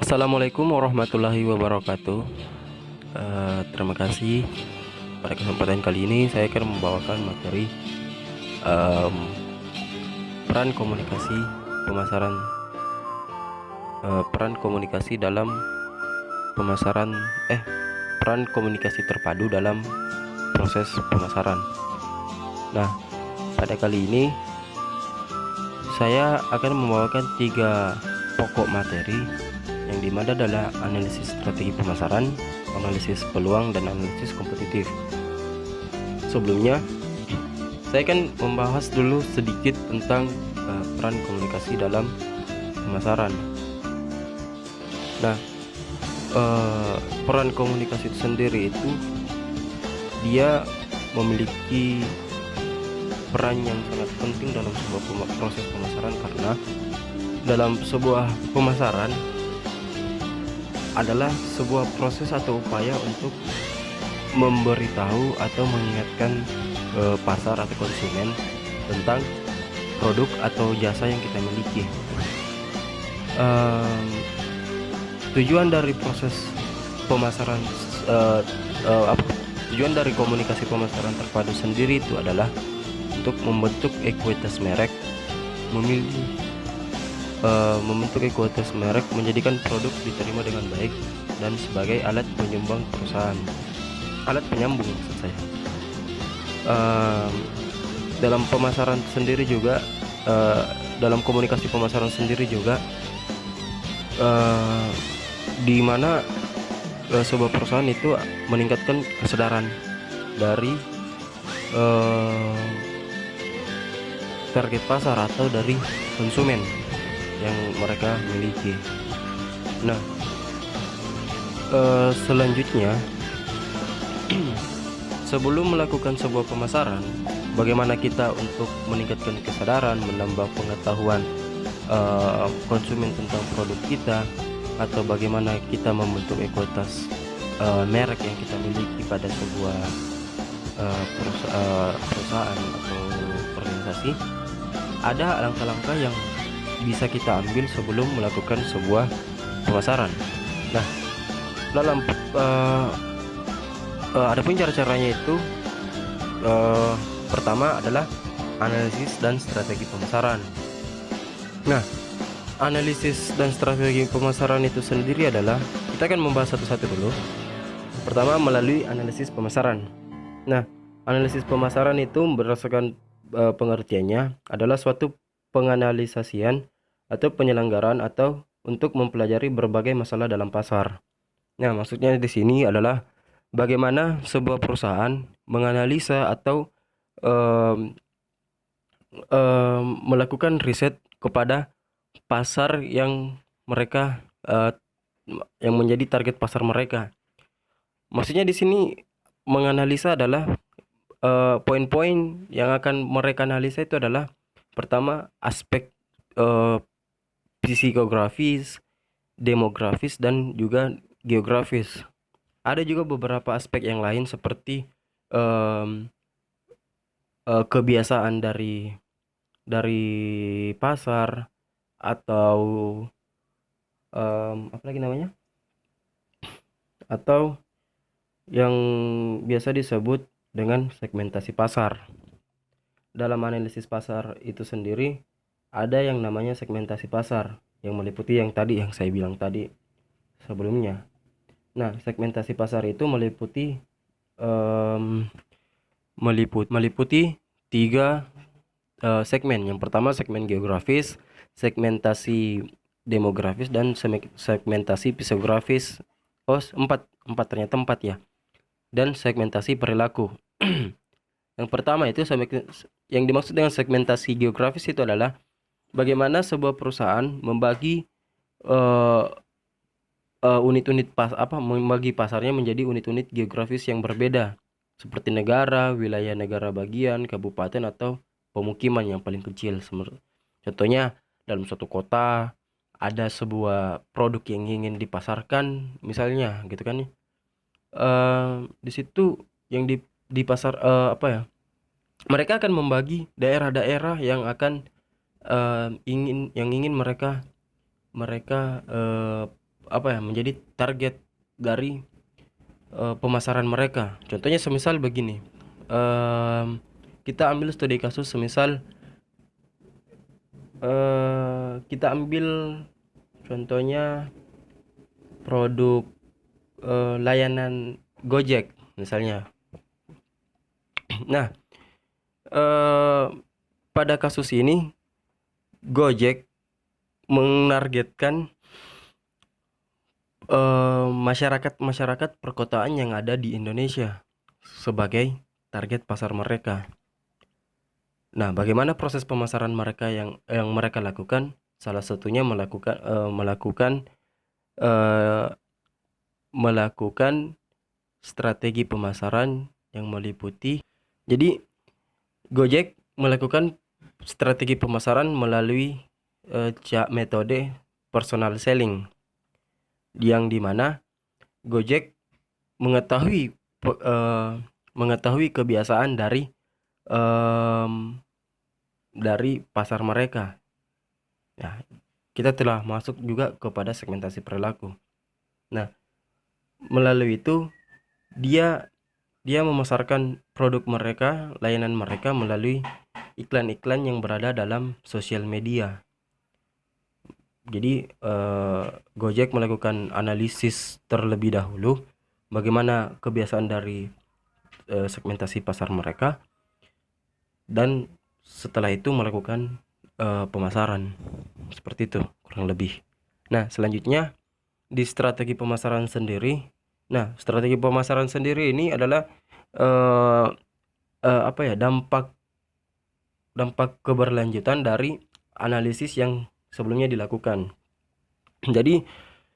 Assalamualaikum warahmatullahi wabarakatuh. Terima kasih. Pada kesempatan kali ini saya akan membawakan materi em, peran komunikasi pemasaran, peran komunikasi dalam pemasaran, peran komunikasi terpadu dalam proses pemasaran. Nah, pada kali ini saya akan membawakan 3 pokok materi yang dimana adalah analisis strategi pemasaran, analisis peluang, dan analisis kompetitif. Sebelumnya, saya akan membahas dulu sedikit tentang peran komunikasi dalam pemasaran. Nah, peran komunikasi itu sendiri itu dia memiliki peran yang sangat penting dalam sebuah proses pemasaran, karena dalam sebuah pemasaran adalah sebuah proses atau upaya untuk memberitahu atau mengingatkan pasar atau konsumen tentang produk atau jasa yang kita miliki. Tujuan dari proses pemasaran, tujuan dari komunikasi pemasaran terpadu sendiri itu adalah untuk membentuk ekuitas merek, membentuk ekuitas merek, menjadikan produk diterima dengan baik dan sebagai alat penyumbang perusahaan, alat penyambung maksud saya. Dalam pemasaran sendiri juga, dalam komunikasi pemasaran sendiri juga, di mana sebuah perusahaan itu meningkatkan kesadaran dari target pasar atau dari konsumen yang mereka miliki. Nah, selanjutnya, sebelum melakukan sebuah pemasaran, bagaimana kita untuk meningkatkan kesadaran, menambah pengetahuan konsumen tentang produk kita, atau bagaimana kita membentuk ekuitas merek yang kita miliki pada sebuah perusahaan atau organisasi. Ada langkah-langkah yang bisa kita ambil sebelum melakukan sebuah pemasaran. Nah, dalam adapun cara-caranya itu, pertama adalah analisis dan strategi pemasaran. Nah, analisis dan strategi pemasaran itu sendiri adalah, kita akan membahas satu-satu dulu. Pertama, melalui analisis pemasaran. Nah, analisis pemasaran itu berdasarkan pengertiannya adalah suatu penganalisasian atau penyelenggaraan atau untuk mempelajari berbagai masalah dalam pasar. Nah, maksudnya di sini adalah bagaimana sebuah perusahaan menganalisa atau melakukan riset kepada pasar yang mereka yang menjadi target pasar mereka. Maksudnya di sini menganalisa adalah poin-poin yang akan mereka analisa itu adalah, pertama, aspek psikografis, demografis, dan juga geografis. Ada juga beberapa aspek yang lain seperti kebiasaan dari pasar, atau apa lagi namanya, atau yang biasa disebut dengan segmentasi pasar. Dalam analisis pasar itu sendiri ada yang namanya segmentasi pasar yang meliputi yang tadi yang saya bilang tadi sebelumnya. Nah, segmentasi pasar itu meliputi meliputi 3 segmen. Yang pertama segmen geografis, segmentasi demografis, dan segmentasi psikografis. Oh, empat ternyata 4 ya. Dan segmentasi perilaku. Yang pertama itu yang dimaksud dengan segmentasi geografis itu adalah bagaimana sebuah perusahaan membagi membagi pasarnya menjadi unit-unit geografis yang berbeda, seperti negara, wilayah negara bagian, kabupaten, atau pemukiman yang paling kecil. Contohnya, dalam suatu kota ada sebuah produk yang ingin dipasarkan, misalnya gitu kan. Di situ yang di pasar mereka akan membagi daerah-daerah yang akan ingin mereka mereka menjadi target dari pemasaran mereka. Contohnya semisal begini, em, kita ambil studi kasus semisal kita ambil contohnya produk layanan Gojek misalnya. Nah, eh, pada kasus ini Gojek menargetkan masyarakat-masyarakat perkotaan yang ada di Indonesia sebagai target pasar mereka. Nah, bagaimana proses pemasaran mereka yang mereka lakukan? Salah satunya eh, melakukan strategi pemasaran yang meliputi. Jadi, Gojek melakukan strategi pemasaran melalui metode personal selling, yang dimana Gojek mengetahui mengetahui kebiasaan em, dari pasar mereka. Nah, kita telah masuk juga kepada segmentasi perilaku. Nah, melalui itu dia dia memasarkan produk mereka, layanan mereka melalui iklan-iklan yang berada dalam sosial media. Jadi Gojek melakukan analisis terlebih dahulu bagaimana kebiasaan dari segmentasi pasar mereka, dan setelah itu melakukan pemasaran. Seperti itu kurang lebih. Nah, selanjutnya di strategi pemasaran sendiri. Nah, strategi pemasaran sendiri ini adalah eh, dampak keberlanjutan dari analisis yang sebelumnya dilakukan. Jadi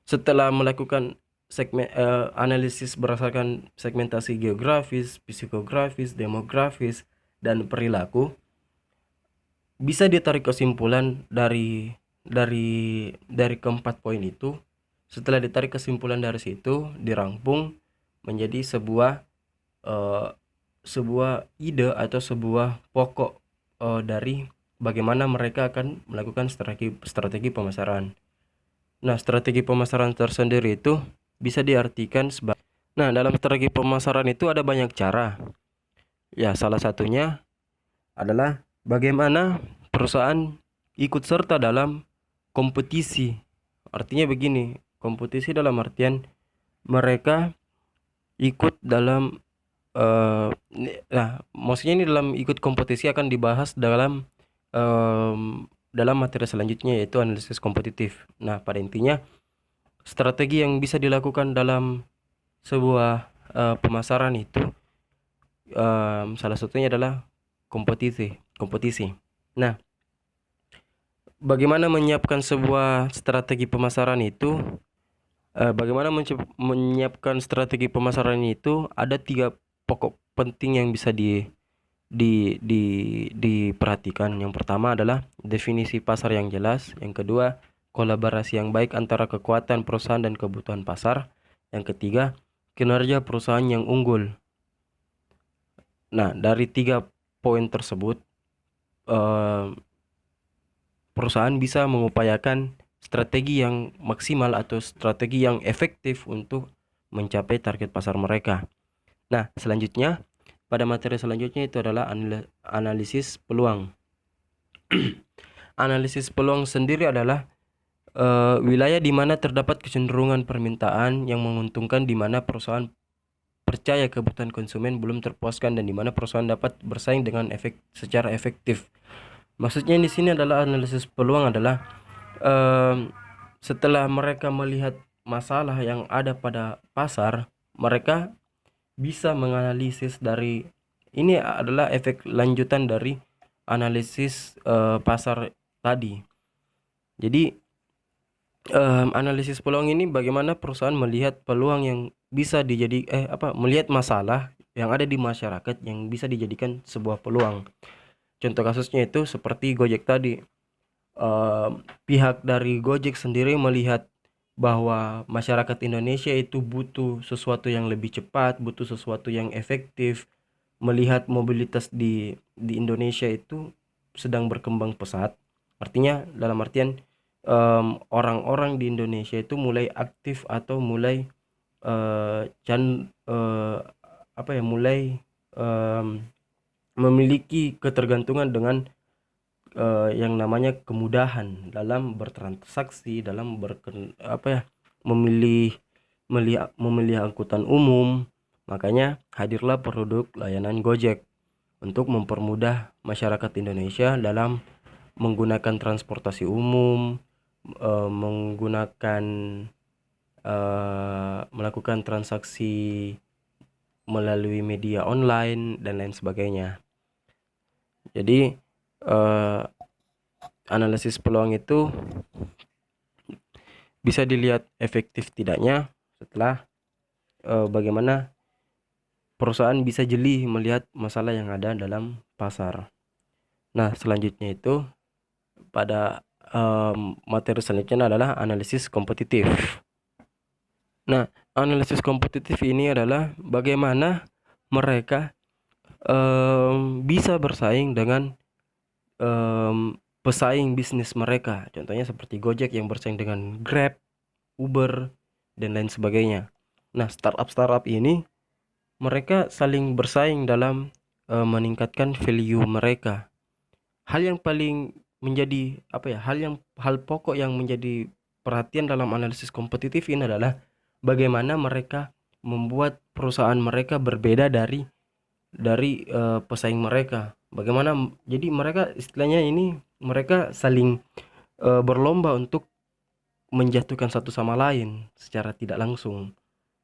setelah melakukan analisis berdasarkan segmentasi geografis, psikografis, demografis, dan perilaku, bisa ditarik kesimpulan dari keempat poin itu. Setelah ditarik kesimpulan dari situ, dirangkum menjadi eh, sebuah ide atau sebuah pokok dari bagaimana mereka akan melakukan strategi pemasaran. Nah, strategi pemasaran tersendiri itu bisa diartikan sebagai. Nah, dalam strategi pemasaran itu ada banyak cara. Ya, salah satunya adalah bagaimana perusahaan ikut serta dalam kompetisi. Artinya begini, kompetisi dalam artian mereka ikut dalam maksudnya ini dalam ikut kompetisi akan dibahas dalam materi selanjutnya, yaitu analisis kompetitif. Nah, pada intinya strategi yang bisa dilakukan dalam sebuah pemasaran itu salah satunya adalah kompetisi. Nah, bagaimana menyiapkan sebuah strategi pemasaran itu? Menyiapkan strategi pemasaran itu ada 3 pokok penting yang bisa diperhatikan. Yang pertama adalah definisi pasar yang jelas. Yang kedua, kolaborasi yang baik antara kekuatan perusahaan dan kebutuhan pasar. Yang ketiga, kinerja perusahaan yang unggul. Nah, dari 3 poin tersebut, perusahaan bisa mengupayakan strategi yang maksimal atau strategi yang efektif untuk mencapai target pasar mereka. Nah, selanjutnya pada materi selanjutnya itu adalah analisis peluang. Analisis peluang sendiri adalah wilayah di mana terdapat kecenderungan permintaan yang menguntungkan, di mana perusahaan percaya kebutuhan konsumen belum terpuaskan, dan di mana perusahaan dapat bersaing dengan secara efektif. Maksudnya di sini adalah analisis peluang adalah setelah mereka melihat masalah yang ada pada pasar, mereka bisa menganalisis dari ini adalah efek lanjutan dari analisis pasar tadi. Jadi analisis peluang ini bagaimana perusahaan melihat peluang yang bisa melihat masalah yang ada di masyarakat yang bisa dijadikan sebuah peluang. Contoh kasusnya itu seperti Gojek tadi. Pihak dari Gojek sendiri melihat bahwa masyarakat Indonesia itu butuh sesuatu yang lebih cepat, butuh sesuatu yang efektif, melihat mobilitas di Indonesia itu sedang berkembang pesat. Artinya dalam artian orang-orang di Indonesia itu mulai aktif atau mulai mulai memiliki ketergantungan dengan yang namanya kemudahan dalam bertransaksi, dalam memilih memilih angkutan umum. Makanya hadirlah produk layanan Gojek untuk mempermudah masyarakat Indonesia dalam menggunakan transportasi umum, melakukan transaksi melalui media online dan lain sebagainya. Jadi analisis peluang itu bisa dilihat efektif tidaknya setelah bagaimana perusahaan bisa jeli melihat masalah yang ada dalam pasar. Nah, selanjutnya itu pada materi selanjutnya adalah analisis kompetitif. Nah, analisis kompetitif ini adalah bagaimana mereka bisa bersaing dengan pesaing bisnis mereka. Contohnya seperti Gojek yang bersaing dengan Grab, Uber, dan lain sebagainya. Nah, startup ini mereka saling bersaing dalam meningkatkan value mereka. Hal yang paling menjadi hal pokok yang menjadi perhatian dalam analisis kompetitif ini adalah bagaimana mereka membuat perusahaan mereka berbeda dari pesaing mereka. Bagaimana jadi mereka istilahnya ini mereka saling berlomba untuk menjatuhkan satu sama lain secara tidak langsung.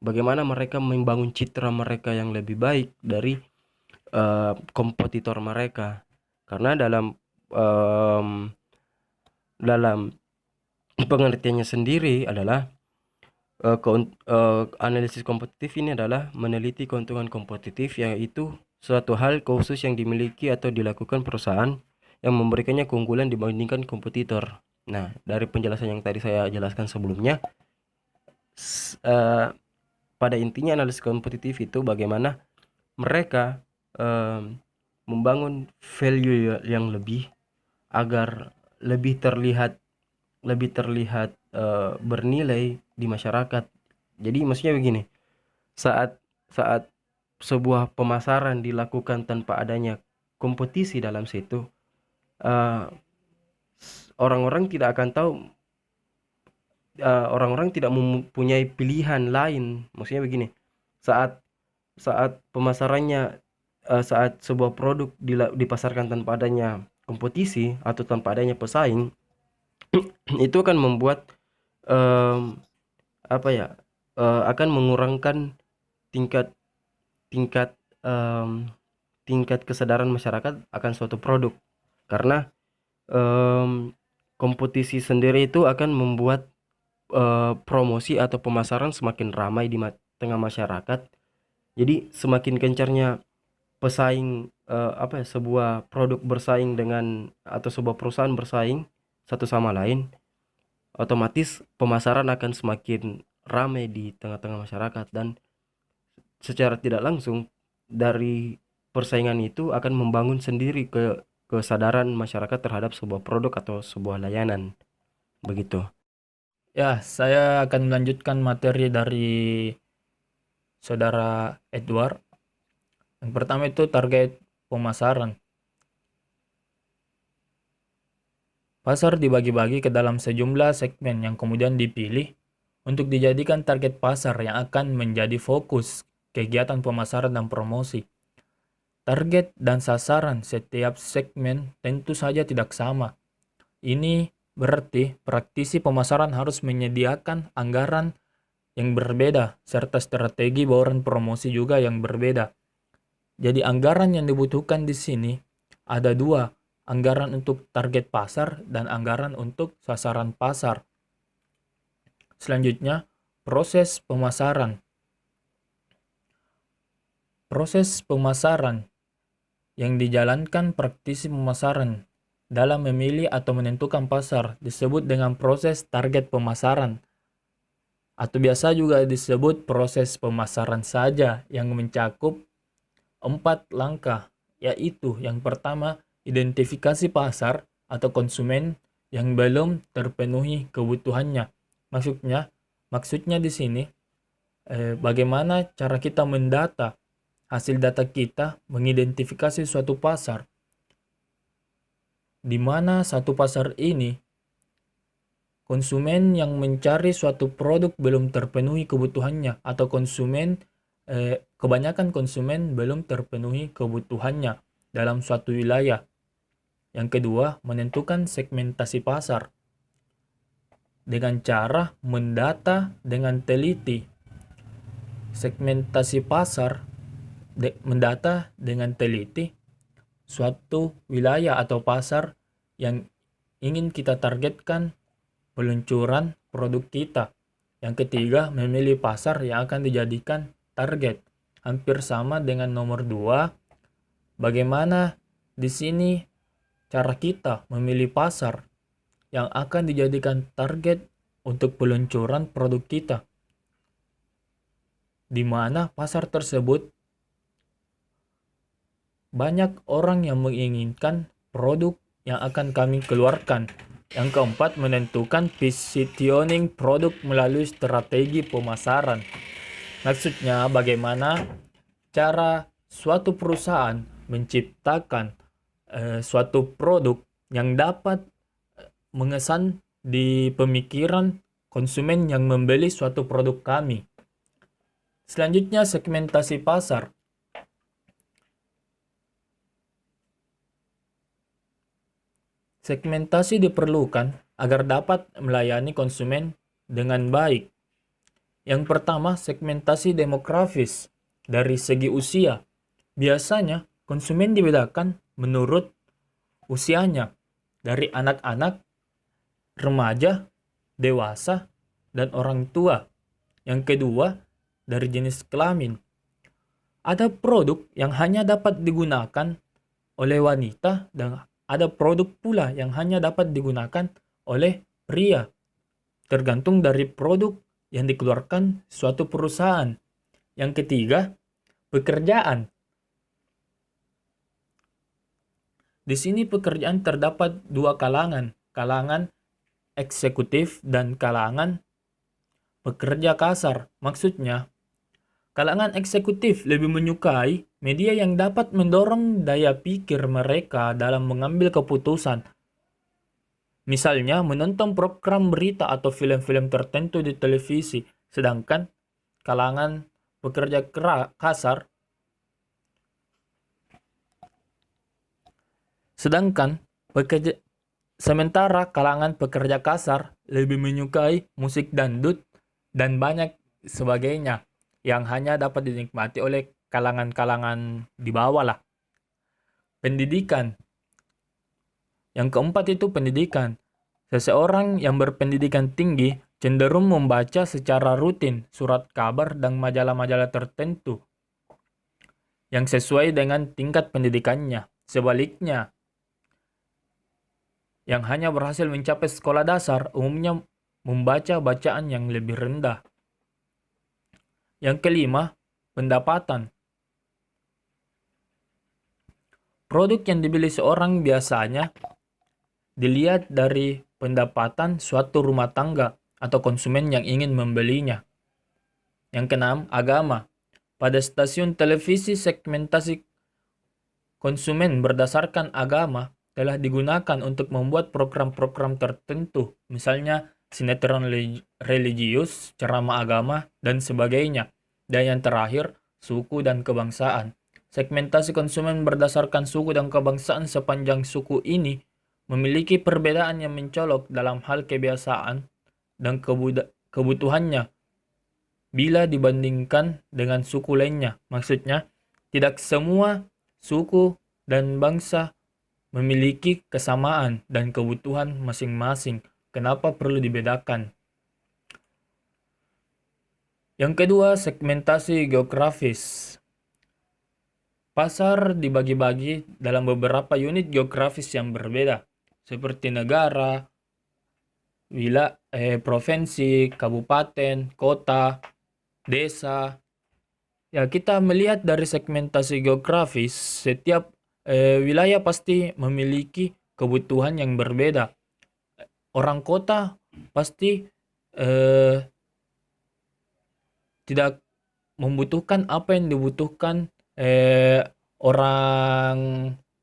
Bagaimana mereka membangun citra mereka yang lebih baik dari kompetitor mereka. Karena dalam pengertiannya sendiri adalah analisis kompetitif ini adalah meneliti keuntungan kompetitif, yaitu suatu hal khusus yang dimiliki atau dilakukan perusahaan yang memberikannya keunggulan dibandingkan kompetitor. Nah, dari penjelasan yang tadi saya jelaskan sebelumnya, pada intinya analisis kompetitif itu bagaimana mereka membangun value yang lebih agar lebih terlihat bernilai di masyarakat. Jadi maksudnya begini, saat sebuah pemasaran dilakukan tanpa adanya kompetisi dalam situ, orang-orang tidak akan tahu, orang-orang tidak mempunyai pilihan lain. Maksudnya begini, saat pemasarannya, saat sebuah produk dipasarkan tanpa adanya kompetisi atau tanpa adanya pesaing, itu akan membuat akan mengurangkan tingkat kesadaran masyarakat akan suatu produk, karena kompetisi sendiri itu akan membuat promosi atau pemasaran semakin ramai di tengah masyarakat. Jadi semakin gencarnya pesaing, sebuah produk bersaing dengan atau sebuah perusahaan bersaing satu sama lain, otomatis pemasaran akan semakin ramai di tengah-tengah masyarakat, dan secara tidak langsung dari persaingan itu akan membangun sendiri kesadaran masyarakat terhadap sebuah produk atau sebuah layanan. Begitu. Ya, saya akan melanjutkan materi dari Saudara Edward. Yang pertama itu target pemasaran. Pasar dibagi-bagi ke dalam sejumlah segmen yang kemudian dipilih untuk dijadikan target pasar yang akan menjadi fokus kegiatan pemasaran dan promosi. Target dan sasaran setiap segmen tentu saja tidak sama. Ini berarti praktisi pemasaran harus menyediakan anggaran yang berbeda serta strategi bauran promosi juga yang berbeda. Jadi anggaran yang dibutuhkan di sini ada dua, anggaran untuk target pasar dan anggaran untuk sasaran pasar. Selanjutnya, proses pemasaran. Proses pemasaran yang dijalankan praktisi pemasaran dalam memilih atau menentukan pasar disebut dengan proses target pemasaran, atau biasa juga disebut proses pemasaran saja, yang mencakup 4 langkah, yaitu yang pertama, identifikasi pasar atau konsumen yang belum terpenuhi kebutuhannya. Maksudnya di sini bagaimana cara kita mendata hasil data kita mengidentifikasi suatu pasar, di mana satu pasar ini konsumen yang mencari suatu produk belum terpenuhi kebutuhannya, atau kebanyakan konsumen belum terpenuhi kebutuhannya dalam suatu wilayah. Yang kedua, menentukan segmentasi pasar dengan cara mendata dengan teliti. Segmentasi pasar mendata dengan teliti suatu wilayah atau pasar yang ingin kita targetkan peluncuran produk kita. Yang ketiga, memilih pasar yang akan dijadikan target. Hampir sama dengan nomor 2. Bagaimana di sini cara kita memilih pasar yang akan dijadikan target untuk peluncuran produk kita, di mana pasar tersebut banyak orang yang menginginkan produk yang akan kami keluarkan. Yang keempat, menentukan positioning produk melalui strategi pemasaran. Maksudnya bagaimana cara suatu perusahaan menciptakan suatu produk yang dapat mengesan di pemikiran konsumen yang membeli suatu produk kami. Selanjutnya, segmentasi pasar. Segmentasi diperlukan agar dapat melayani konsumen dengan baik. Yang pertama, segmentasi demografis. Dari segi usia, biasanya konsumen dibedakan menurut usianya, dari anak-anak, remaja, dewasa, dan orang tua. Yang kedua, dari jenis kelamin. Ada produk yang hanya dapat digunakan oleh wanita, dan ada produk pula yang hanya dapat digunakan oleh pria, tergantung dari produk yang dikeluarkan suatu perusahaan. Yang ketiga, pekerjaan. Di sini pekerjaan terdapat dua kalangan, kalangan eksekutif dan kalangan pekerja kasar. Maksudnya, kalangan eksekutif lebih menyukai media yang dapat mendorong daya pikir mereka dalam mengambil keputusan. Misalnya, menonton program berita atau film-film tertentu di televisi. Sedangkan kalangan pekerja kasar Sementara kalangan pekerja kasar lebih menyukai musik dangdut dan banyak sebagainya yang hanya dapat dinikmati oleh kalangan-kalangan di bawah lah. Pendidikan. Yang keempat itu pendidikan. Seseorang yang berpendidikan tinggi cenderung membaca secara rutin surat kabar dan majalah-majalah tertentu yang sesuai dengan tingkat pendidikannya. Sebaliknya, yang hanya berhasil mencapai sekolah dasar umumnya membaca bacaan yang lebih rendah. Yang kelima, pendapatan. Produk yang dibeli seorang biasanya dilihat dari pendapatan suatu rumah tangga atau konsumen yang ingin membelinya. Yang keenam, agama. Pada stasiun televisi, segmentasi konsumen berdasarkan agama telah digunakan untuk membuat program-program tertentu, misalnya sinetron religius, ceramah agama, dan sebagainya. Dan yang terakhir, suku dan kebangsaan. Segmentasi konsumen berdasarkan suku dan kebangsaan sepanjang suku ini memiliki perbedaan yang mencolok dalam hal kebiasaan dan kebutuhannya bila dibandingkan dengan suku lainnya. Maksudnya, tidak semua suku dan bangsa memiliki kesamaan dan kebutuhan masing-masing. Kenapa perlu dibedakan? Yang kedua, segmentasi geografis. Pasar dibagi-bagi dalam beberapa unit geografis yang berbeda, seperti negara, provinsi, kabupaten, kota, desa, Ya, kita melihat dari segmentasi geografis, setiap wilayah pasti memiliki kebutuhan yang berbeda. Orang kota pasti eh, tidak membutuhkan apa yang dibutuhkan orang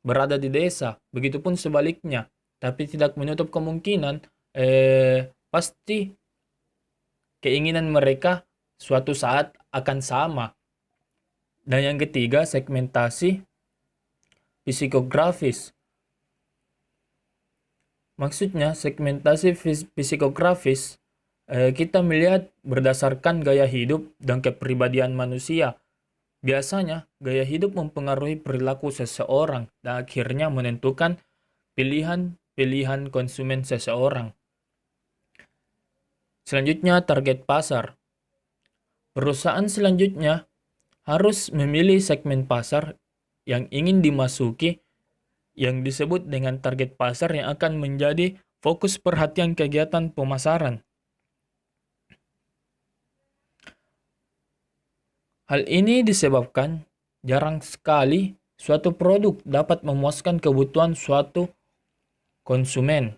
berada di desa. Begitupun sebaliknya. Tapi tidak menutup kemungkinan pasti keinginan mereka suatu saat akan sama. Dan yang ketiga, segmentasi psikografis. Maksudnya, segmentasi psikografis kita melihat berdasarkan gaya hidup dan kepribadian manusia. Biasanya, gaya hidup mempengaruhi perilaku seseorang dan akhirnya menentukan pilihan-pilihan konsumen seseorang. Selanjutnya, target pasar. Perusahaan selanjutnya harus memilih segmen pasar yang ingin dimasuki yang disebut dengan target pasar yang akan menjadi fokus perhatian kegiatan pemasaran. Hal ini disebabkan jarang sekali suatu produk dapat memuaskan kebutuhan suatu konsumen.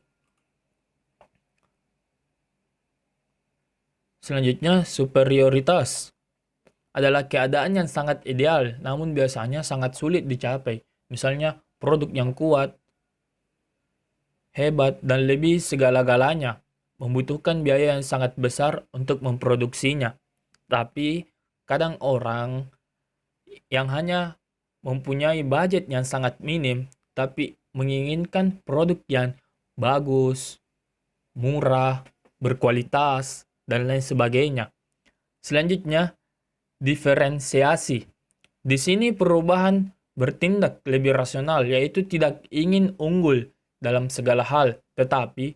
Selanjutnya, superioritas adalah keadaan yang sangat ideal, namun biasanya sangat sulit dicapai. Misalnya, produk yang kuat, hebat, dan lebih segala-galanya membutuhkan biaya yang sangat besar untuk memproduksinya. Tapi, kadang orang yang hanya mempunyai budget yang sangat minim, tapi menginginkan produk yang bagus, murah, berkualitas, dan lain sebagainya. Selanjutnya, diferensiasi. Di sini perubahan bertindak lebih rasional, yaitu tidak ingin unggul dalam segala hal, tetapi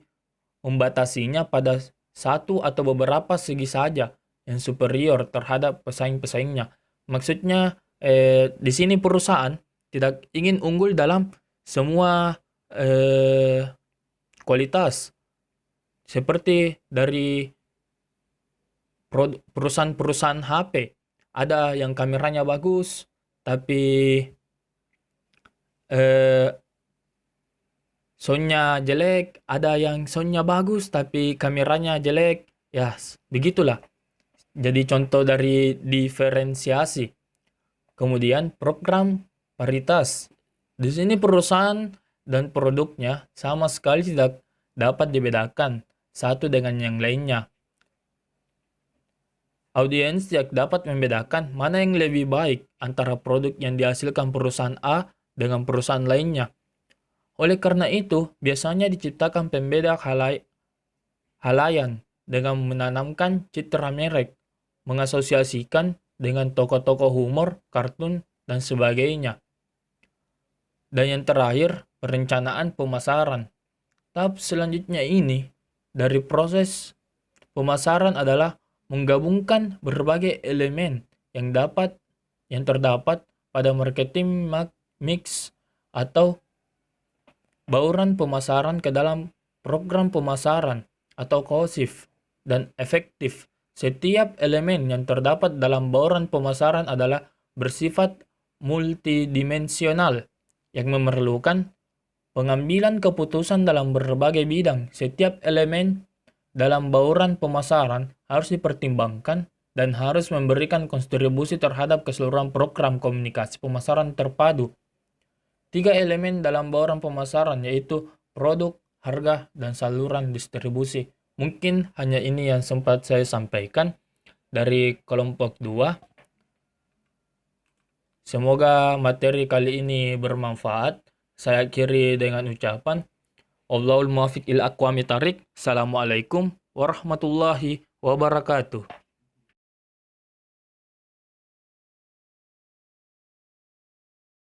membatasinya pada satu atau beberapa segi saja yang superior terhadap pesaing-pesaingnya. Maksudnya, di sini perusahaan tidak ingin unggul dalam semua kualitas. Seperti dari perusahaan-perusahaan HP. Ada yang kameranya bagus, tapi soundnya jelek. Ada yang soundnya bagus, tapi kameranya jelek. Ya, begitulah. Jadi contoh dari diferensiasi. Kemudian program paritas. Di sini perusahaan dan produknya sama sekali tidak dapat dibedakan satu dengan yang lainnya. Audiens tidak dapat membedakan mana yang lebih baik antara produk yang dihasilkan perusahaan A dengan perusahaan lainnya. Oleh karena itu, biasanya diciptakan pembeda halayan dengan menanamkan citra merek, mengasosiasikan dengan tokoh-tokoh humor, kartun, dan sebagainya. Dan yang terakhir, perencanaan pemasaran. Tahap selanjutnya ini, dari proses pemasaran adalah menggabungkan berbagai elemen yang terdapat pada marketing mix atau bauran pemasaran ke dalam program pemasaran atau kohesif dan efektif. Setiap elemen yang terdapat dalam bauran pemasaran adalah bersifat multidimensional yang memerlukan pengambilan keputusan dalam berbagai bidang. Setiap elemen dalam bauran pemasaran harus dipertimbangkan dan harus memberikan kontribusi terhadap keseluruhan program komunikasi pemasaran terpadu. 3 elemen dalam bauran pemasaran yaitu produk, harga, dan saluran distribusi. Mungkin hanya ini yang sempat saya sampaikan dari kelompok 2. Semoga materi kali ini bermanfaat. Saya akhiri dengan ucapan Allahul muwaffiq ila aqwamit thariq. Assalamualaikum warahmatullahi wabarakatuh.